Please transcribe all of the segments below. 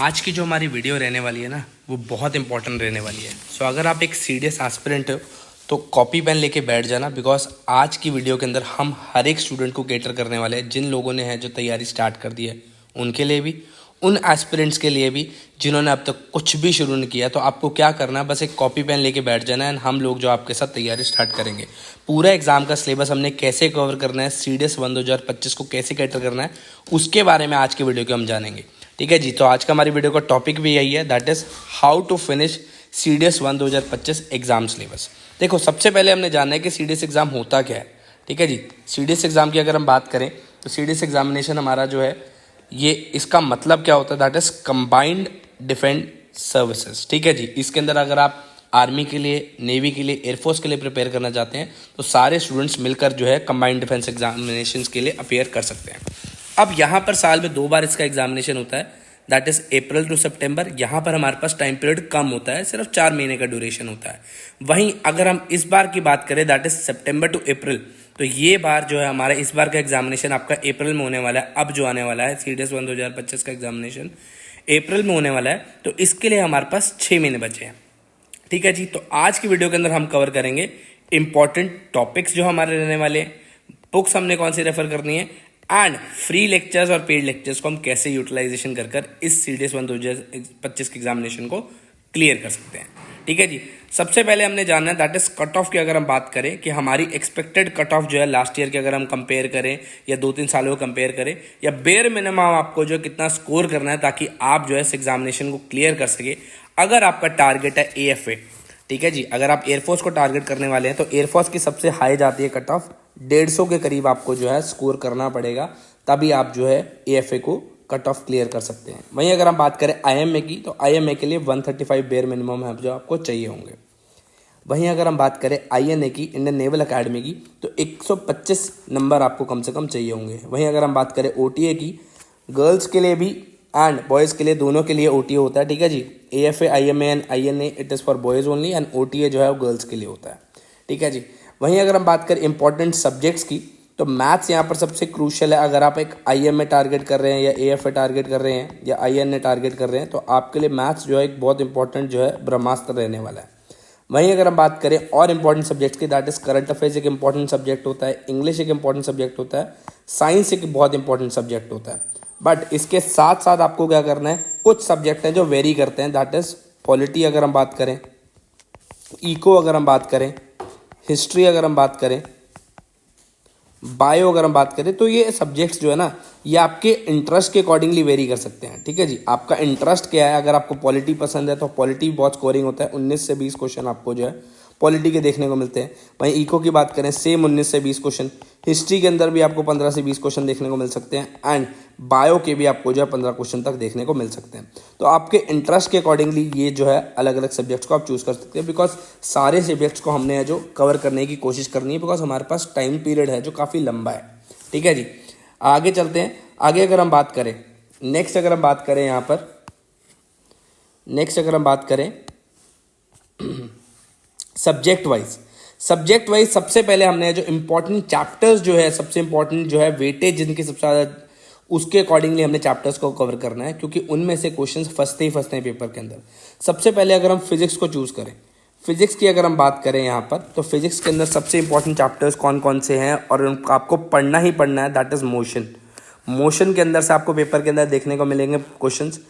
आज की जो हमारी वीडियो रहने वाली है ना, वो बहुत इंपॉर्टेंट रहने वाली है। सो अगर आप एक सीरियस एस्पिरेंट हो तो कॉपी पेन लेके बैठ जाना, बिकॉज आज की वीडियो के अंदर हम हर एक स्टूडेंट को कैटर करने वाले हैं। जिन लोगों ने है जो तैयारी स्टार्ट कर दी है उनके लिए भी, उन एस्पिरेंट्स के लिए भी जिन्होंने अब तक कुछ भी शुरू नहीं किया। तो आपको क्या करना है, बस एक कॉपी पेन लेके बैठ जाना है। हम लोग जो आपके साथ तैयारी स्टार्ट करेंगे, पूरा एग्जाम का सिलेबस हमने कैसे कवर करना है, सीडीएस 1 2025 को कैसे कैटर करना है, उसके बारे में आज की वीडियो को हम जानेंगे। ठीक है जी। तो आज का हमारी वीडियो का टॉपिक भी यही है, that is how to finish CDS 1 2025 exam syllabus. देखो, सबसे पहले हमने जानना है कि सीडीएस एग्जाम होता क्या है। ठीक है जी। सीडीएस एग्जाम की अगर हम बात करें तो सीडीएस एग्जामिनेशन हमारा जो है, ये इसका मतलब क्या होता है, that is combined defence services. ठीक है जी। इसके अंदर अगर आप आर्मी के लिए, नेवी के लिए, एयरफोर्स के लिए प्रिपेयर करना चाहते हैं तो सारे स्टूडेंट्स मिलकर जो है कंबाइंड डिफेंस एग्जामिनेशन के लिए अपेयर कर सकते हैं। अब यहाँ पर साल में 2 बार इसका एग्जामिनेशन होता है, दैट इज अप्रैल टू सितंबर। यहाँ पर हमारे पास टाइम पीरियड कम होता है, सिर्फ 4 महीने का ड्यूरेशन होता है। वहीं अगर हम इस बार की बात करें, दैट इज सितंबर टू अप्रैल, तो ये बार जो है हमारा इस बार का एग्जामिनेशन आपका अप्रैल में होने वाला है। अब जो आने वाला है सीडीएस 1 2025 का एग्जामिनेशन अप्रैल में होने वाला है, तो इसके लिए हमारे पास 6 महीने बचे हैं। ठीक है जी। तो आज की वीडियो के अंदर हम कवर करेंगे इंपॉर्टेंट टॉपिक्स जो हमारे रहने वाले हैं, बुक्स हमने कौन सी रेफर करनी है, एंड फ्री लेक्चर्स और पेड लेक्चर्स को हम कैसे यूटिलाइजेशन कर इस सीडीएस 1 2025 के एग्जामिनेशन को क्लियर कर सकते हैं। ठीक है जी। सबसे पहले हमने जानना है दैट इज कट ऑफ की अगर हम बात करें कि हमारी एक्सपेक्टेड कट ऑफ जो है लास्ट ईयर की अगर हम कंपेयर करें या 2-3 सालों को कंपेयर करें, या बेयर मिनिमम आपको जो कितना स्कोर करना है ताकि आप जो है इस एग्जामिनेशन को क्लियर कर सके। अगर आपका टारगेट है एएफए, ठीक है जी, अगर आप एयरफोर्स को टारगेट करने वाले हैं तो एयरफोर्स की सबसे हाई जाती है कट ऑफ 150 के करीब आपको जो है स्कोर करना पड़ेगा, तभी आप जो है एएफए को कट ऑफ क्लियर कर सकते हैं। वहीं अगर हम बात करें आईएमए की, तो आईएमए के लिए 135 बेयर मिनिमम है जो आपको चाहिए होंगे। वहीं अगर हम बात करें आईएनए की, इंडियन नेवल अकेडमी की, तो 125 नंबर आपको कम से कम चाहिए होंगे। वहीं अगर हम बात करें ओटीए की, गर्ल्स के लिए भी एंड बॉयज़ के लिए, दोनों के लिए ओटीए होता है। ठीक है जी। AFA, IMA and INA it is for boys only, and OTA जो है वो गर्ल्स के लिए होता है। ठीक है जी। वहीं अगर हम बात करें इंपॉर्टेंट सब्जेक्ट्स की, तो मैथ्स यहाँ पर सबसे क्रूशियल है। अगर आप एक आईएमए टारगेट कर रहे हैं या एएफए टारगेट कर रहे हैं या आईएनए टारगेट कर रहे हैं, तो आपके लिए मैथ्स जो है एक बहुत इंपॉर्टेंट जो है ब्रह्मास्त्र रहने वाला है। वहीं अगर हम बात करें और इंपॉर्टेंट सब्जेक्ट्स की, दैट इज करंट अफेयर्स एक इंपॉर्टेंट सब्जेक्ट होता है, इंग्लिश एक इंपॉर्टेंट सब्जेक्ट होता है, साइंस एक बहुत इंपॉर्टेंट सब्जेक्ट होता है। बट इसके साथ साथ आपको क्या करना है, कुछ सब्जेक्ट हैं जो वेरी करते हैं, दैट इज पॉलिटी अगर हम बात करें, इको अगर हम बात करें, हिस्ट्री अगर हम बात करें, बायो अगर हम बात करें, तो ये सब्जेक्ट्स जो है ना, ये आपके इंटरेस्ट के अकॉर्डिंगली वेरी कर सकते हैं। ठीक है जी। आपका इंटरेस्ट क्या है, अगर आपको पॉलिटी पसंद है तो पॉलिटी बहुत स्कोरिंग होता है, 19 से 20 क्वेश्चन आपको जो है पॉलिटी के देखने को मिलते हैं। वहीं इको की बात करें, सेम 19 से 20 क्वेश्चन। हिस्ट्री के अंदर भी आपको 15 से 20 क्वेश्चन देखने को मिल सकते हैं, एंड बायो के भी आपको जो है 15 क्वेश्चन तक देखने को मिल सकते हैं। तो आपके इंटरेस्ट के अकॉर्डिंगली ये जो है अलग अलग सब्जेक्ट्स को आप चूज़ कर सकते हैं, बिकॉज सारे सब्जेक्ट्स को हमने जो कवर करने की कोशिश करनी है, बिकॉज हमारे पास टाइम पीरियड है जो काफ़ी लंबा है। ठीक है जी। आगे चलते हैं। आगे अगर हम बात करें, नेक्स्ट अगर हम बात करें यहाँ पर, नेक्स्ट अगर हम बात करें सब्जेक्ट वाइज सबसे पहले हमने जो इंपॉर्टेंट चैप्टर्स जो है, सबसे इंपॉर्टेंट जो है वेटेज जिनकी सबसे ज़्यादा, उसके अकॉर्डिंगली हमने चैप्टर्स को कवर करना है, क्योंकि उनमें से क्वेश्चंस फंसते ही फंसते हैं पेपर के अंदर। सबसे पहले अगर हम फिजिक्स को चूज़ करें, फिजिक्स की अगर हम बात करें यहाँ पर, तो फिजिक्स के अंदर सबसे इंपॉर्टेंट चैप्टर्स कौन कौन से हैं और उनको आपको पढ़ना ही पढ़ना है, दैट इज मोशन। मोशन के अंदर से आपको पेपर के अंदर देखने को मिलेंगे क्वेश्चंस।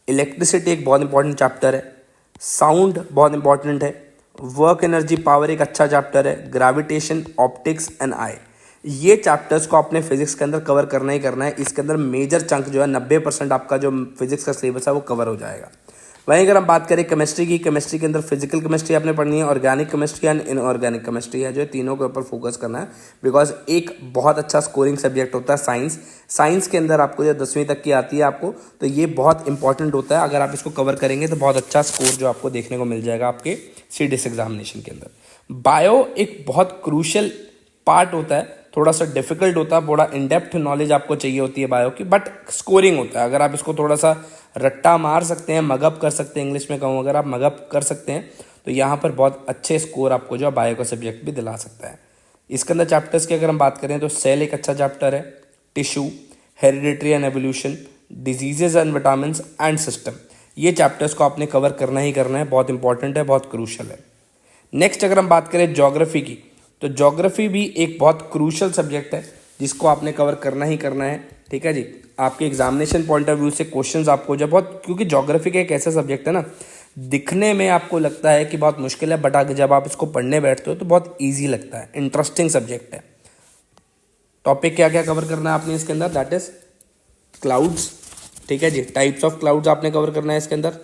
इलेक्ट्रिसिटी एक बहुत इंपॉर्टेंट चैप्टर है, साउंड बहुत इंपॉर्टेंट है, वर्क एनर्जी पावर एक अच्छा चैप्टर है, ग्रेविटेशन, ऑप्टिक्स एंड आई, ये चैप्टर्स को आपने फिजिक्स के अंदर कवर करना ही करना है। इसके अंदर मेजर चंक जो है 90% आपका जो फिजिक्स का सिलेबस है वो कवर हो जाएगा। वहीं अगर हम बात करें केमिस्ट्री की, केमिस्ट्री के अंदर फिजिकल केमिस्ट्री आपने पढ़नी है, organic chemistry and inorganic chemistry है, जो तीनों के ऊपर फोकस करना है, बिकॉज एक बहुत अच्छा स्कोरिंग सब्जेक्ट होता है साइंस। साइंस के अंदर आपको जो 10वीं तक की आती है आपको, तो ये बहुत इंपॉर्टेंट होता है। अगर आप इसको कवर करेंगे तो बहुत अच्छा स्कोर जो आपको देखने को मिल जाएगा आपके सीडीएस एग्जामिनेशन के अंदर। बायो एक बहुत क्रूशियल पार्ट होता है, थोड़ा सा डिफिकल्ट होता है, थोड़ा इन डेप्थ नॉलेज आपको चाहिए होती है बायो की, बट स्कोरिंग होता है। अगर आप इसको थोड़ा सा रट्टा मार सकते हैं, मगअप कर सकते हैं, इंग्लिश में कहूँ अगर आप मगअप कर सकते हैं, तो यहाँ पर बहुत अच्छे स्कोर आपको जो बायो का सब्जेक्ट भी दिला सकता है। इसके अंदर चैप्टर्स की अगर हम बात करें तो सेल एक अच्छा चैप्टर है, tissue, hereditary and evolution, diseases and vitamin and system. ये चैप्टर्स को आपने कवर करना ही करना है, बहुत इंपॉर्टेंट है, बहुत क्रूशल है। नेक्स्ट अगर हम बात करें ज्योग्राफी की, तो ज्योग्राफी भी एक बहुत क्रूशल सब्जेक्ट है जिसको आपने कवर करना ही करना है। ठीक है जी, आपके एग्जामिनेशन पॉइंट ऑफ व्यू से क्वेश्चंस आपको जब बहुत, क्योंकि ज्योग्राफी का एक ऐसा सब्जेक्ट है ना, दिखने में आपको लगता है कि बहुत मुश्किल है, बट आगे जब आप इसको पढ़ने बैठते हो तो बहुत ईजी लगता है, इंटरेस्टिंग सब्जेक्ट है। टॉपिक क्या क्या कवर करना है आपने इसके अंदर, दैट इज क्लाउड्स। ठीक है जी, टाइप्स ऑफ क्लाउड्स आपने कवर करना है इसके अंदर।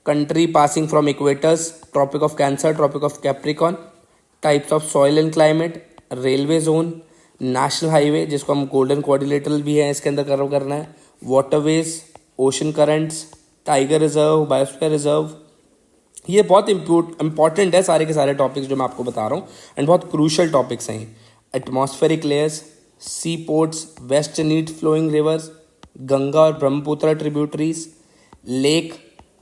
Country passing from equators, tropic of cancer, tropic of capricorn, types of soil and climate, railway zone, national highway जिसको हम गोल्डन क्वाड्रिलेटरल भी है इसके अंदर कवर करना है, waterways, ocean currents, tiger reserve, biosphere reserve. ये बहुत इंपॉर्टेंट है सारे के सारे टॉपिक्स जो मैं आपको बता रहा हूँ, एंड बहुत क्रूशल टॉपिक्स हैं। Atmospheric layers, sea ports, west neat flowing rivers, Ganga और ब्रह्मपुत्र ट्रिब्यूटरीज, लेक,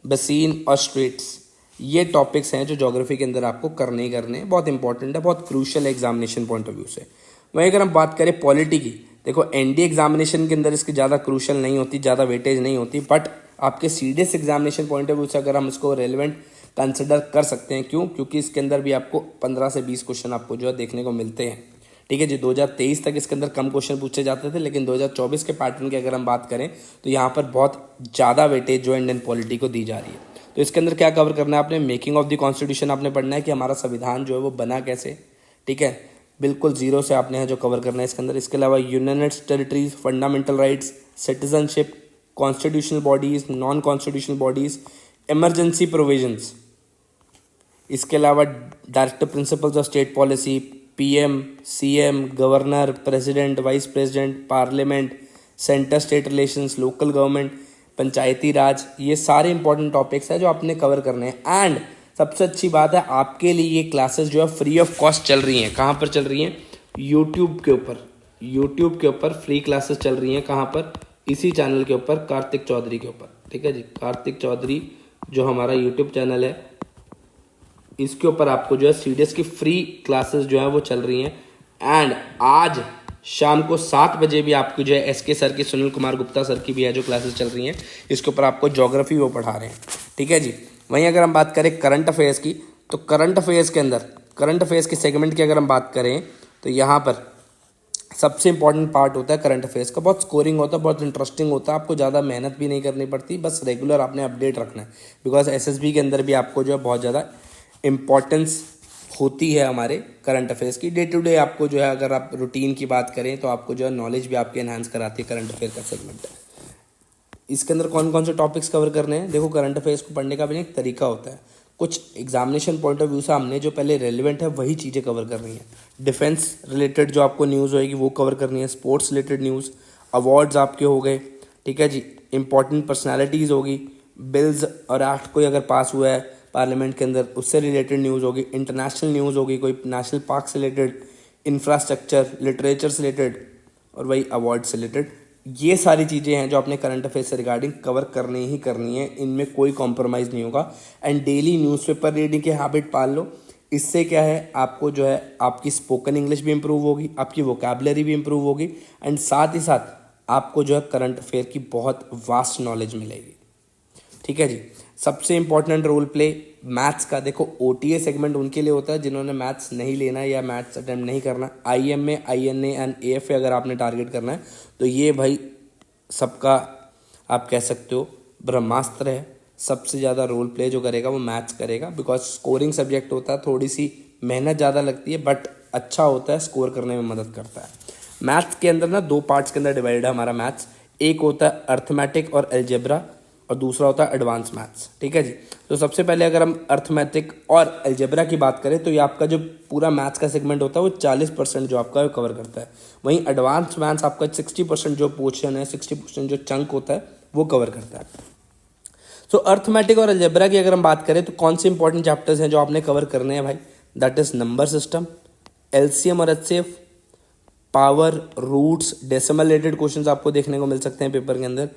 बसीन और स्ट्रेट्स। ये टॉपिक्स हैं जो ज्योग्राफी के अंदर आपको करने ही करने हैं, बहुत इंपॉर्टेंट है, बहुत क्रूशल है एग्जामिनेशन पॉइंट ऑफ व्यू से। वहीं अगर हम बात करें पॉलिटी की, देखो एनडीए एग्जामिनेशन के अंदर इसकी ज़्यादा क्रूशल नहीं होती, ज़्यादा वेटेज नहीं होती, बट आपके CDS examination point of view से अगर हम इसको रेलिवेंट कंसिडर कर सकते हैं। क्यों? क्योंकि इसके अंदर भी आपको 15 से 20 क्वेश्चन आपको जो है देखने को मिलते हैं। ठीक है जी, 2023 तक इसके अंदर कम क्वेश्चन पूछे जाते थे, लेकिन 2024 के पैटर्न की अगर हम बात करें तो यहाँ पर बहुत ज़्यादा वेटेज जो इंडियन पॉलिटी को दी जा रही है। तो इसके अंदर क्या कवर करना है आपने, मेकिंग ऑफ द कॉन्स्टिट्यूशन आपने पढ़ना है कि हमारा संविधान जो है वो बना कैसे। ठीक है, बिल्कुल जीरो से आपने जो कवर करना है इसके अंदर। इसके अलावा union territories, fundamental rights, citizenship, constitutional bodies, non constitutional bodies, emergency provisions. इसके अलावा directive principles of state policy, PM, CM, governor, president, vice president, parliament, centre state relations, local government, Panchayati Raj. ये सारे इंपॉर्टेंट टॉपिक्स हैं जो आपने cover करने हैं। And सबसे अच्छी बात है, आपके लिए ये क्लासेस जो है फ्री ऑफ कॉस्ट चल रही हैं। कहाँ पर चल रही हैं? यूट्यूब के ऊपर। यूट्यूब के ऊपर फ्री क्लासेस चल रही हैं। कहाँ पर? इसी चैनल के ऊपर, कार्तिक चौधरी के ऊपर। ठीक है जी, कार्तिक चौधरी जो हमारा यूट्यूब चैनल है, इसके ऊपर आपको जो है सीडीएस की फ्री क्लासेस जो है वो चल रही हैं। एंड आज शाम को 7 बजे भी आपको जो है एसके सर की, सुनील कुमार गुप्ता सर की भी है जो क्लासेस चल रही हैं, इसके ऊपर आपको ज्योग्राफी वो पढ़ा रहे हैं। ठीक है जी, वहीं अगर हम बात करें करंट अफेयर्स की, तो करंट अफेयर्स के अंदर, करंट अफेयर्स के सेगमेंट की अगर हम बात करें तो यहाँ पर सबसे इंपॉर्टेंट पार्ट होता है करंट अफेयर्स का। बहुत स्कोरिंग होता है, बहुत इंटरेस्टिंग होता है, आपको ज़्यादा मेहनत भी नहीं करनी पड़ती, बस रेगुलर आपने अपडेट रखना है। बिकॉज एसएसबी के अंदर भी आपको जो है बहुत ज़्यादा इम्पॉर्टेंस होती है हमारे करंट अफेयर्स की। डे टू डे आपको जो है, अगर आप रूटीन की बात करें तो आपको जो है नॉलेज भी आपके एनहांस कराती है करंट अफेयर का सेगमेंट है। इसके अंदर कौन कौन से टॉपिक्स कवर करने हैं? देखो, करंट अफेयर्स को पढ़ने का भी एक तरीका होता है। कुछ एग्जामिनेशन पॉइंट ऑफ व्यू से हमने जो पहले रेलिवेंट है वही चीज़ें कवर करनी है। डिफेंस रिलेटेड जो आपको न्यूज़ होएगी वो कवर करनी है, स्पोर्ट्स रिलेटेड न्यूज़, अवार्ड्स आपके हो गए। ठीक है जी, इंपॉर्टेंट पर्सनैलिटीज़ होगी, बिल्स और एक्ट कोई अगर पास हुआ है पार्लियामेंट के अंदर उससे रिलेटेड न्यूज़ होगी, इंटरनेशनल न्यूज़ होगी, कोई नेशनल पार्क से रिलेटेड, इंफ्रास्ट्रक्चर, लिटरेचर से रिलेटेड, और वही अवार्ड से रिलेटेड। ये सारी चीज़ें हैं जो आपने करंट अफेयर्स से रिगार्डिंग कवर करनी ही करनी है, इनमें कोई कॉम्प्रोमाइज़ नहीं होगा। एंड डेली न्यूज़पेपर रीडिंग की हैबिट पाल लो। इससे क्या है, आपको जो है आपकी स्पोकन इंग्लिश भी इंप्रूव होगी, आपकी वोकैबुलरी भी इंप्रूव होगी, एंड साथ ही साथ आपको जो है करंट अफेयर की बहुत वास्ट नॉलेज मिलेगी। ठीक है जी, सबसे इंपॉर्टेंट रोल प्ले मैथ्स का। देखो, ओटीए सेगमेंट उनके लिए होता है जिन्होंने मैथ्स नहीं लेना या मैथ्स अटेम्प्ट नहीं करना। आईएमए, आईएनए एंड एएफए अगर आपने टारगेट करना है तो ये भाई सबका आप कह सकते हो ब्रह्मास्त्र है। सबसे ज़्यादा रोल प्ले जो करेगा वो मैथ्स करेगा, बिकॉज स्कोरिंग सब्जेक्ट होता है, थोड़ी सी मेहनत ज़्यादा लगती है, बट अच्छा होता है, स्कोर करने में मदद करता है। मैथ्स के अंदर ना 2 पार्ट्स के अंदर डिवाइड है हमारा मैथ्स। एक होता है अर्थमेटिक और एल्जेब्रा, और दूसरा होता है एडवांस मैथ्स। ठीक है जी, तो सबसे पहले अगर हम अर्थमेटिक और एल्जेब्रा की बात करें तो ये आपका जो पूरा मैथ्स का सेगमेंट होता है वो 40% जो आपका कवर करता है। वहीं एडवांस मैथ्स आपका 60% जो पोर्शन है, 60% जो चंक होता है वो कवर करता है। सो अर्थमेटिक और एल्जेब्रा की अगर हम बात करें तो कौन से इंपॉर्टेंट चैप्टर्स हैं जो आपने कवर करने हैं भाई? That is number system, LCM और HCF, power, roots, decimal related questions आपको देखने को मिल सकते हैं पेपर के अंदर।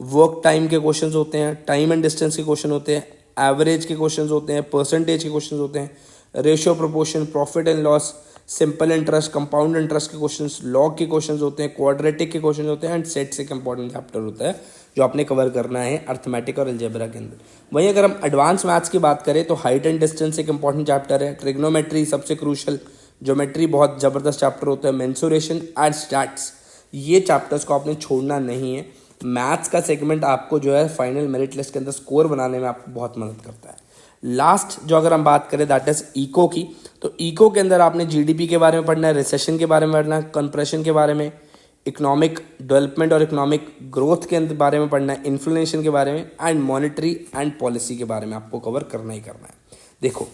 वर्क टाइम के क्वेश्चंस होते हैं, टाइम एंड डिस्टेंस के क्वेश्चन होते हैं, एवरेज के क्वेश्चंस होते हैं, परसेंटेज के क्वेश्चंस होते हैं, ratio proportion, profit and loss, simple interest, compound interest के क्वेश्चंस, लॉग के क्वेश्चंस होते हैं, क्वाड्रेटिक के क्वेश्चन होते हैं एंड सेट्स एक इंपॉर्टेंट चैप्टर होता है जो आपने कवर करना है अर्थमेटिक और अलजेब्रा के अंदर। वहीं अगर हम एडवांस मैथ्स की बात करें तो हाइट एंड डिस्टेंस एक इंपॉर्टेंट चैप्टर है, ट्रिग्नोमेट्री सबसे क्रूशल, ज्योमेट्री बहुत ज़बरदस्त चैप्टर होता है, मेंसुरेशन एंड स्टैट्स, ये चैप्टर्स को आपने छोड़ना नहीं है। मैथ्स का सेगमेंट आपको जो है फाइनल मेरिट लिस्ट के अंदर स्कोर बनाने में आपको बहुत मदद करता है। लास्ट जो अगर हम बात करें दैट इज इको की, तो इको के अंदर आपने जीडीपी के बारे में पढ़ना है, रिसेशन के बारे में पढ़ना है, कंप्रेशन के बारे में, इकोनॉमिक डेवलपमेंट और इकोनॉमिक ग्रोथ के अंदर बारे में पढ़ना है, इन्फ्लेशन के बारे में एंड मॉनेटरी एंड पॉलिसी के बारे में आपको कवर करना ही करना है। देखो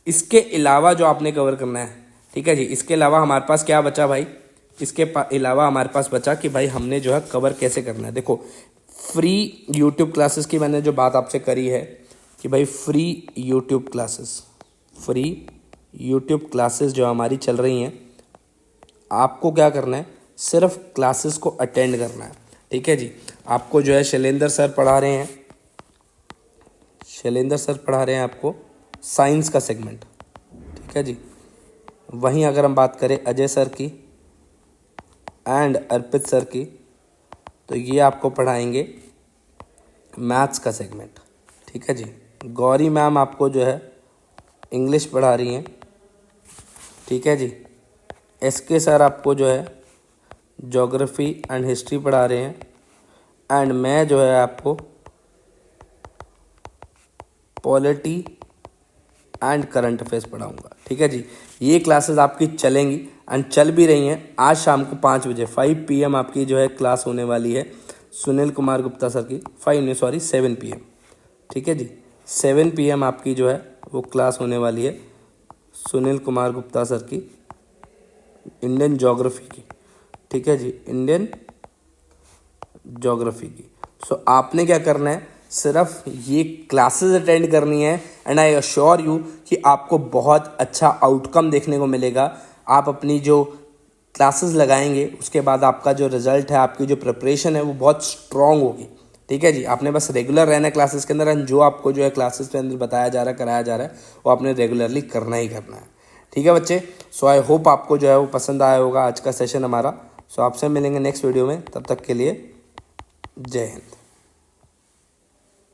इसके अलावा जो आपने कवर करना है, ठीक है जी, इसके अलावा हमारे पास क्या बचा भाई, इसके अलावा हमारे पास बचा कि भाई हमने जो है कवर कैसे करना है। देखो फ्री यूट्यूब क्लासेस की मैंने जो बात आपसे करी है कि भाई फ्री यूट्यूब क्लासेस जो हमारी चल रही हैं, आपको क्या करना है, सिर्फ क्लासेस को अटेंड करना है, ठीक है जी। आपको जो है शैलेंद्र सर पढ़ा रहे हैं आपको साइंस का सेगमेंट, ठीक है जी। वहीं अगर हम बात करें अजय सर की एंड अर्पित सर की, तो ये आपको पढ़ाएंगे मैथ्स का सेगमेंट, ठीक है जी। गौरी मैम आपको जो है इंग्लिश पढ़ा रही हैं, ठीक है जी। एसके सर आपको जो है ज्योग्राफी एंड हिस्ट्री पढ़ा रहे हैं एंड मैं जो है आपको पॉलिटी एंड करंट अफेयर्स पढ़ाऊंगा, ठीक है जी। ये क्लासेस आपकी चलेंगी एंड चल भी रही हैं। आज शाम को 5 बजे 5 PM आपकी जो है क्लास होने वाली है सुनील कुमार गुप्ता सर की, 7 PM, ठीक है जी। 7 PM आपकी जो है वो क्लास होने वाली है सुनील कुमार गुप्ता सर की इंडियन ज्योग्राफी की, ठीक है जी, इंडियन ज्योग्राफी की। सो आपने क्या करना है, सिर्फ ये क्लासेस अटेंड करनी है एंड आई अश्योर यू कि आपको बहुत अच्छा आउटकम देखने को मिलेगा। आप अपनी जो क्लासेस लगाएंगे उसके बाद आपका जो रिजल्ट है, आपकी जो प्रिपरेशन है वो बहुत स्ट्रांग होगी, ठीक है जी। आपने बस रेगुलर रहना है क्लासेस के अंदर एंड जो आपको जो है क्लासेस के अंदर बताया जा रहा है, कराया जा रहा है, वो आपने रेगुलरली करना ही करना है, ठीक है बच्चे। सो आई होप आपको जो है वो पसंद आया होगा आज का सेशन हमारा। सो आपसे मिलेंगे नेक्स्ट वीडियो में, तब तक के लिए जय हिंद।